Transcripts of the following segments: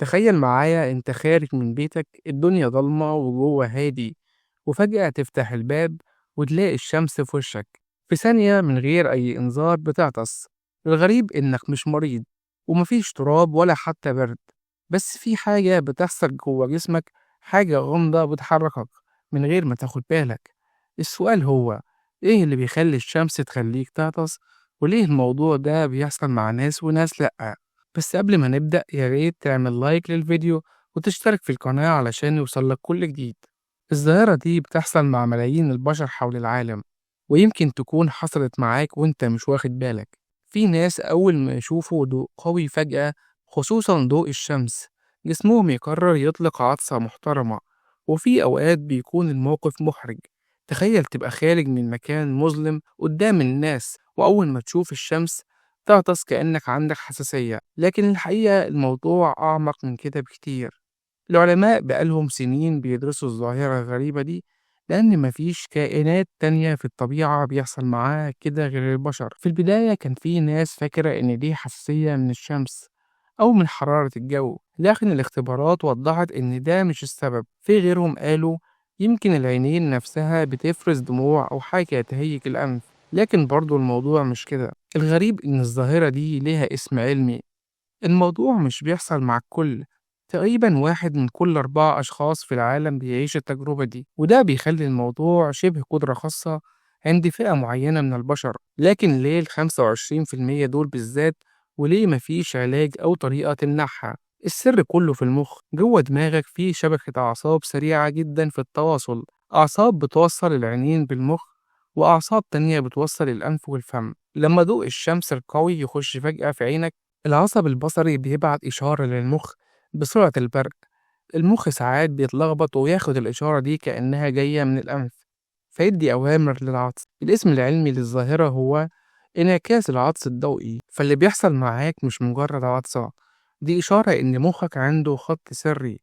تخيل معايا انت خارج من بيتك، الدنيا ضلمة وجوه هادي، وفجأة تفتح الباب وتلاقي الشمس في وشك في ثانية من غير أي إنذار بتعطس. الغريب إنك مش مريض ومفيش تراب ولا حتى برد، بس في حاجة بتحصل جوه جسمك، حاجة غامضة بتحركك من غير ما تاخد بالك. السؤال هو إيه اللي بيخلي الشمس تخليك تعطس؟ وليه الموضوع ده بيحصل مع ناس وناس لأ؟ بس قبل ما نبدأ يا ريت تعمل لايك للفيديو وتشترك في القناة علشان يوصلك كل جديد. الظاهرة دي بتحصل مع ملايين البشر حول العالم، ويمكن تكون حصلت معاك وانت مش واخد بالك. في ناس أول ما يشوفوا ضوء قوي فجأة، خصوصا ضوء الشمس، جسمهم يقرر يطلق عطسة محترمة. وفي أوقات بيكون الموقف محرج. تخيل تبقى خارج من مكان مظلم قدام الناس، وأول ما تشوف الشمس تعطس كأنك عندك حساسية. لكن الحقيقة الموضوع أعمق من كده بكتير. العلماء بقالهم سنين بيدرسوا الظاهرة الغريبة دي، لأن مفيش كائنات تانية في الطبيعة بيحصل معاها كده غير البشر. في البداية كان في ناس فاكرة إن دي حساسية من الشمس أو من حرارة الجو، لكن الاختبارات وضحت إن ده مش السبب. في غيرهم قالوا يمكن العينين نفسها بتفرز دموع أو حاجة تهيج الأنف، لكن برضو الموضوع مش كده. الغريب إن الظاهرة دي ليها اسم علمي. الموضوع مش بيحصل مع الكل، تقريبا 1 من كل 4 أشخاص في العالم بيعيش التجربة دي، وده بيخلي الموضوع شبه قدرة خاصة عند فئة معينة من البشر. لكن ليه ال25% دول بالذات؟ وليه مفيش علاج أو طريقة تمنعها؟ السر كله في المخ. جوه دماغك في شبكة أعصاب سريعة جدا في التواصل، أعصاب بتوصل العينين بالمخ، وأعصاب تانية بتوصل الأنف والفم. لما ضوء الشمس القوي يخش فجأة في عينك، العصب البصري بيبعت إشارة للمخ بسرعة البرق. المخ ساعات بيتلخبط وياخد الإشارة دي كأنها جاية من الأنف، فيدي أوامر للعطس. الاسم العلمي للظاهرة هو انعكاس العطس الضوئي. فاللي بيحصل معاك مش مجرد عطسة، دي إشارة إن مخك عنده خط سري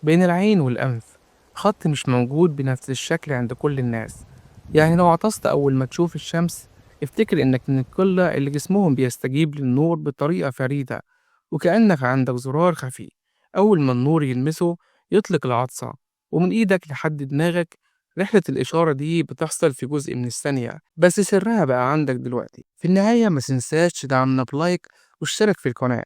بين العين والأنف، خط مش موجود بنفس الشكل عند كل الناس. يعني لو عطست أول ما تشوف الشمس، افتكر إنك من القلة اللي جسمهم بيستجيب للنور بطريقة فريدة، وكأنك عندك زرار خفي، أول ما النور يلمسه يطلق العطسة. ومن إيدك لحد دماغك، رحلة الإشارة دي بتحصل في جزء من الثانية، بس سرها بقى عندك دلوقتي. في النهاية ما تنساش تدعمنا بلايك واشترك في القناة